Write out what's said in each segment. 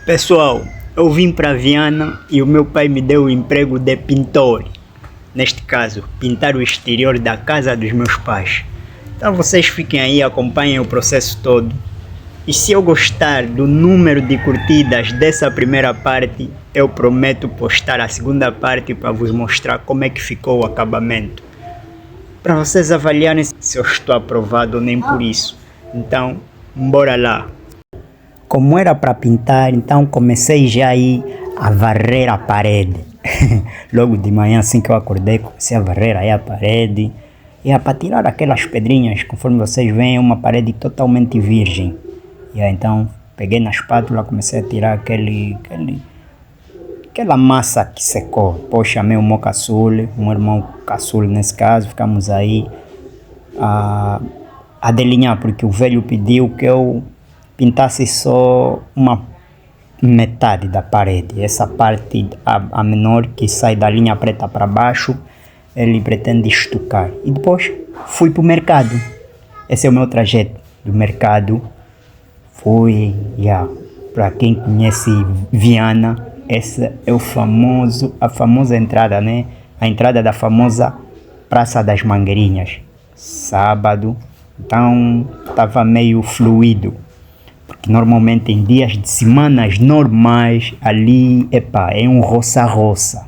Pessoal, eu vim para Viana e o meu pai me deu o emprego de pintor. Neste caso, pintar o exterior da casa dos meus pais. Então vocês fiquem aí, acompanhem o processo todo. E se eu gostar do número de curtidas dessa primeira parte, eu prometo postar a segunda parte para vos mostrar como é que ficou o acabamento. Para vocês avaliarem se eu estou aprovado ou nem por isso. Então, bora lá. Como era para pintar, então comecei já aí a varrer a parede. Logo de manhã, assim que eu acordei, comecei a varrer aí a parede. E para tirar aquelas pedrinhas, conforme vocês veem, é uma parede totalmente virgem. E aí, então, peguei na espátula, comecei a tirar aquela massa que secou. Depois chamei o meu caçule, o meu irmão caçule nesse caso, ficamos aí a delinhar, porque o velho pediu que eu pintasse só uma metade da parede. Essa parte, a menor, que sai da linha preta para baixo, ele pretende estucar. E depois fui para o mercado. Esse é o meu trajeto do mercado. Fui, para quem conhece Viana, essa é a famosa entrada, né? A entrada da famosa Praça das Mangueirinhas. Sábado, então estava meio fluido. Porque normalmente em dias de semanas normais, ali, é um roça-roça.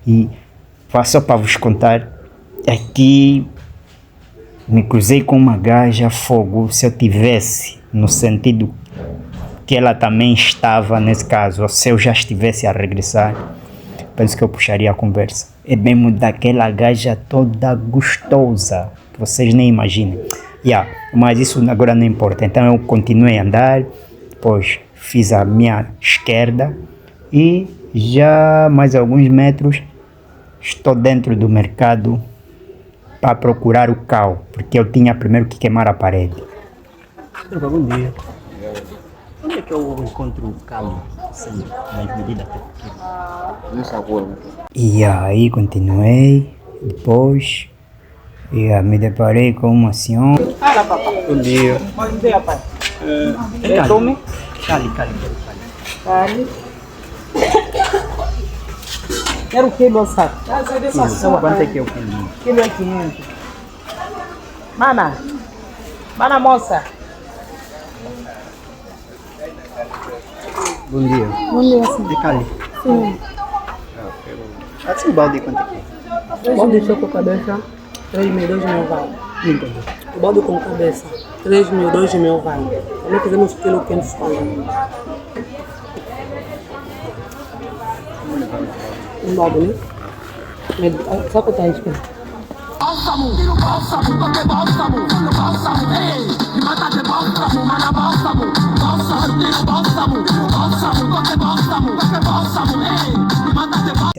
E só para vos contar, aqui me cruzei com uma gaja fogo. Se eu tivesse no sentido que ela também estava nesse caso, ou se eu já estivesse a regressar, penso que eu puxaria a conversa. É mesmo daquela gaja toda gostosa, que vocês nem imaginam. Mas isso agora não importa. Então eu continuei a andar, depois fiz a minha esquerda e já mais alguns metros estou dentro do mercado para procurar o cal, porque eu tinha primeiro que queimar a parede. Bom dia. Onde é que eu encontro o cal, assim, nas medidas que eu quero? Nessa rua. E aí continuei, depois me deparei com uma senhora. Fala, papai. Bom dia. Bom dia, pai. Cali. Cali. Cali. Quero o quilo, sabe? Quanto é que eu quero? Quilo é 500. Mana, moça. Bom dia. Bom dia, sim. É Cali. Sim. Assim o balde quanto é que é? O balde só com cabeça, 3 mil, 2 mil vai. O balde com cabeça, 3 mil, 2 mil vai. Também fizemos quilo 500 pagam. Um balde, né? Só que tá aí, espera.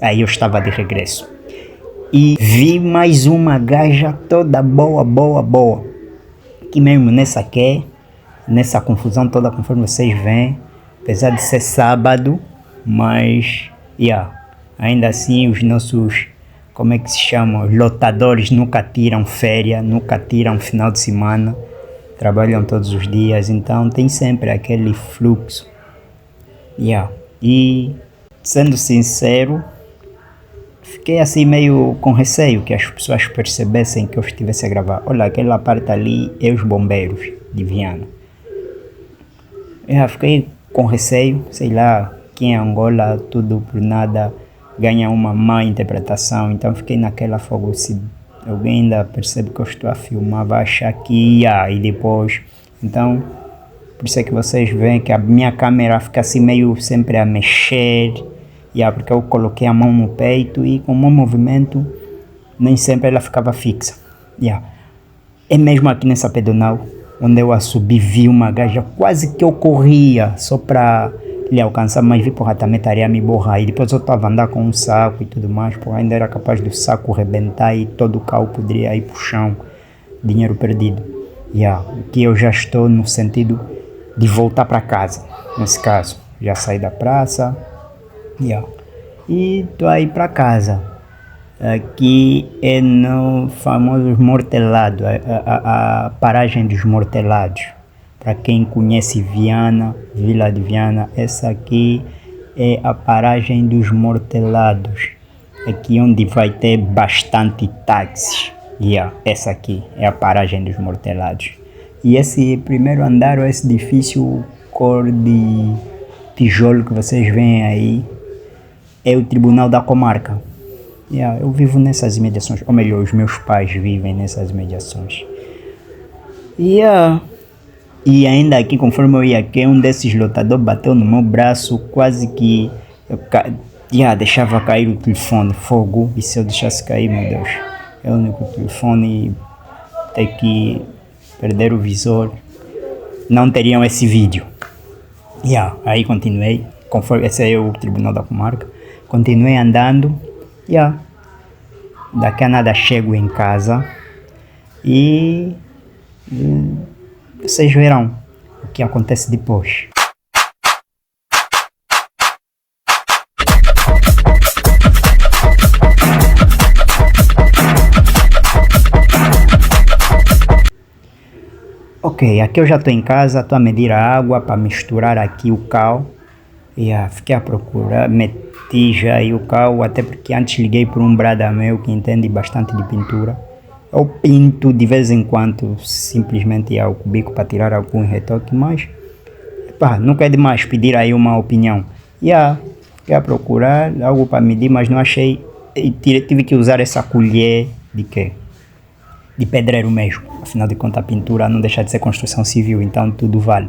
Aí eu estava de regresso e vi mais uma gaja toda boa. Que mesmo nessa confusão toda, conforme vocês veem, apesar de ser sábado, mas ainda assim os nossos, como é que se chama, os lotadores nunca tiram férias, nunca tiram final de semana, trabalham todos os dias, então tem sempre aquele fluxo. E sendo sincero, fiquei assim meio com receio que as pessoas percebessem que eu estivesse a gravar. Olha, aquela parte ali é os bombeiros de Viana. Fiquei com receio, sei lá, que em Angola tudo por nada ganha uma má interpretação, então fiquei naquela fogo. Se alguém ainda percebe que eu estou a filmar, vai achar que e depois. Então, por isso é que vocês veem que a minha câmera fica assim meio sempre a mexer, porque eu coloquei a mão no peito e com o meu movimento nem sempre ela ficava fixa. É mesmo aqui nessa pedonal, onde eu a subi, vi uma gaja, quase que eu corria só para lhe alcançar, mas vi, também estaria a me borrar. E depois eu estava a andar com um saco e tudo mais, ainda era capaz do saco rebentar e todo o carro poderia ir para o chão, dinheiro perdido. Que eu já estou no sentido de voltar para casa, nesse caso. Já saí da praça, e estou aí para casa. Aqui é no famoso Mortelado, a paragem dos Mortelados. Para quem conhece Viana, Vila de Viana, essa aqui é a paragem dos Mortelados. Aqui onde vai ter bastante táxis. Essa aqui é a paragem dos Mortelados. E esse primeiro andar, ou esse edifício cor de tijolo que vocês veem aí, é o Tribunal da Comarca. Eu vivo nessas imediações, ou melhor, os meus pais vivem nessas imediações. E ainda aqui, conforme eu ia aqui, um desses lotadores bateu no meu braço, quase que eu deixava cair o telefone, fogo, e se eu deixasse cair, meu Deus, é o único telefone, ter que perder o visor, não teriam esse vídeo. Aí continuei, conforme esse é o Tribunal da Comarca, continuei andando, daqui a nada chego em casa e vocês verão o que acontece depois. Ok, aqui eu já estou em casa, estou a medir a água para misturar aqui o cal. Fiquei a procurar, meti já aí o cal, até porque antes liguei por um brada meu que entende bastante de pintura. Eu pinto de vez em quando, simplesmente ao cubico para tirar algum retoque, mas nunca é demais pedir aí uma opinião. Fiquei a procurar algo para medir, mas não achei, e tive que usar essa colher de quê? De pedreiro mesmo, afinal de contas a pintura não deixa de ser construção civil, então tudo vale.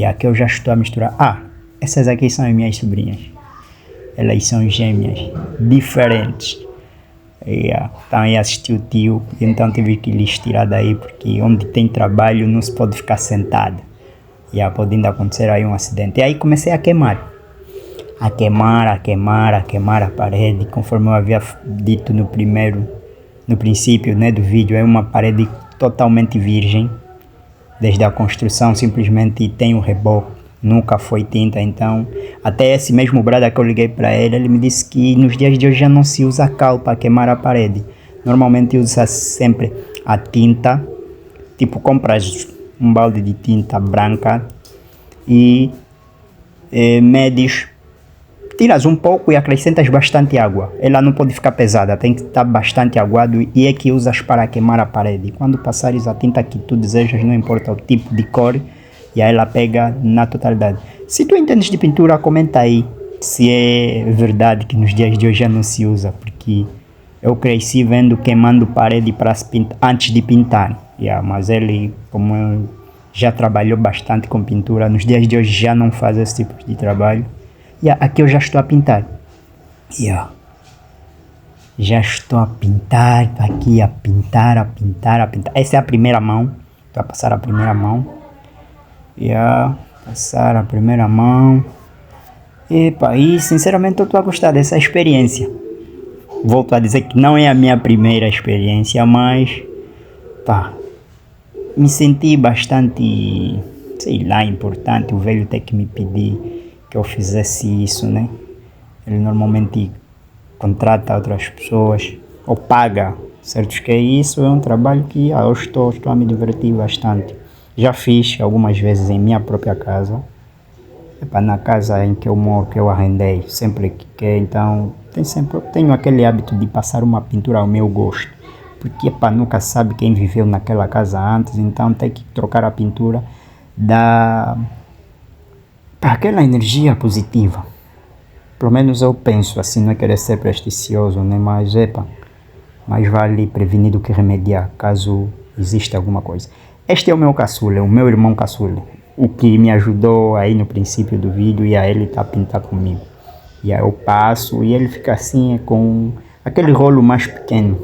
Aqui eu já estou a misturar. Essas aqui são as minhas sobrinhas, elas são gêmeas, diferentes. Estão aí a assistir o tio, então tive que lhes tirar daí, porque onde tem trabalho não se pode ficar sentado. Pode ainda acontecer aí um acidente. E aí comecei a queimar a parede, conforme eu havia dito no princípio, né, do vídeo. É uma parede totalmente virgem, desde a construção, simplesmente tem um reboco, nunca foi tinta. Então até esse mesmo brada que eu liguei para ele me disse que nos dias de hoje já não se usa cal para queimar a parede, normalmente usa sempre a tinta, tipo compras um balde de tinta branca e medes, tiras um pouco e acrescentas bastante água. Ela não pode ficar pesada, tem que estar bastante aguado, e é que usas para queimar a parede. Quando passares a tinta que tu desejas, não importa o tipo de cor, e aí ela pega na totalidade. Se tu entendes de pintura, comenta aí se é verdade que nos dias de hoje já não se usa, porque eu cresci vendo queimando parede para pintar antes de pintar. Mas ele, como já trabalhou bastante com pintura, nos dias de hoje já não faz esse tipo de trabalho. Aqui eu já estou a pintar. Já estou a pintar, estou aqui a pintar. Essa é a primeira mão. Estou a passar a primeira mão. Passar a primeira mão. E sinceramente eu estou a gostar dessa experiência. Volto a dizer que não é a minha primeira experiência, mas me senti bastante, importante o velho ter que me pedir que eu fizesse isso, né? Ele normalmente contrata outras pessoas ou paga, certo? Que isso é um trabalho que eu estou a me divertir bastante. Já fiz algumas vezes em minha própria casa, na casa em que eu moro, que eu arrendei, sempre que quer. Então tenho aquele hábito de passar uma pintura ao meu gosto, porque nunca sabe quem viveu naquela casa antes, então tem que trocar a pintura da aquela energia positiva. Pelo menos eu penso assim, não é querer ser presticioso, né? Mas mais vale prevenir do que remediar, caso exista alguma coisa. Este é o meu caçula, o meu irmão caçula, o que me ajudou aí no princípio do vídeo, e aí ele está a pintar comigo. E aí eu passo e ele fica assim com aquele rolo mais pequeno.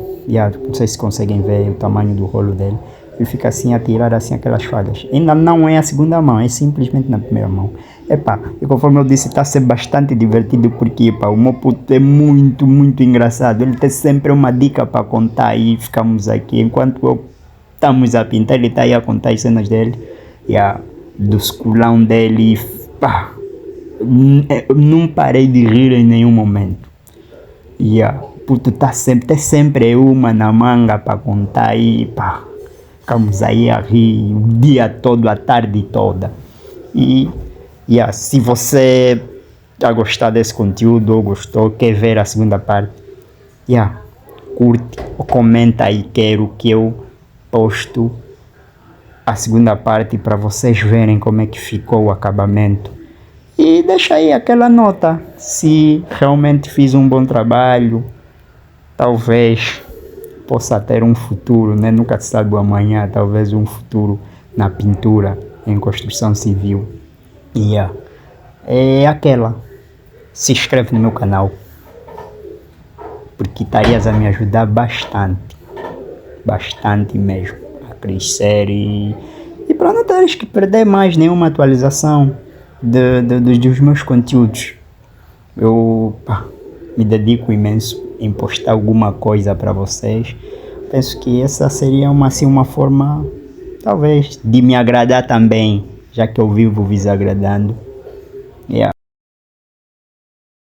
Não sei se conseguem ver o tamanho do rolo dele. Ele fica assim a tirar assim aquelas falhas. Ainda não é a segunda mão, é simplesmente na primeira mão. E conforme eu disse, está a ser bastante divertido, porque o meu puto é muito, muito engraçado. Ele tem sempre uma dica para contar e ficamos aqui. Enquanto estamos a pintar, ele está aí a contar as cenas dele, do esculão dele. Não parei de rir em nenhum momento. Puto, tem sempre uma na manga para contar e ficamos aí a rir o dia todo, a tarde toda. E se você está gostado desse conteúdo ou gostou, quer ver a segunda parte, curte ou comenta aí, quero que eu posto a segunda parte para vocês verem como é que ficou o acabamento. E deixa aí aquela nota, se realmente fiz um bom trabalho, talvez possa ter um futuro, né? Nunca se sabe o amanhã, talvez um futuro na pintura, em construção civil. É aquela, se inscreve no meu canal, porque estarias a me ajudar bastante mesmo, a crescer e para não teres que perder mais nenhuma atualização dos meus conteúdos. Eu me dedico imenso em postar alguma coisa para vocês. Penso que essa seria uma forma, talvez, de me agradar também, já que eu vivo vos agradando.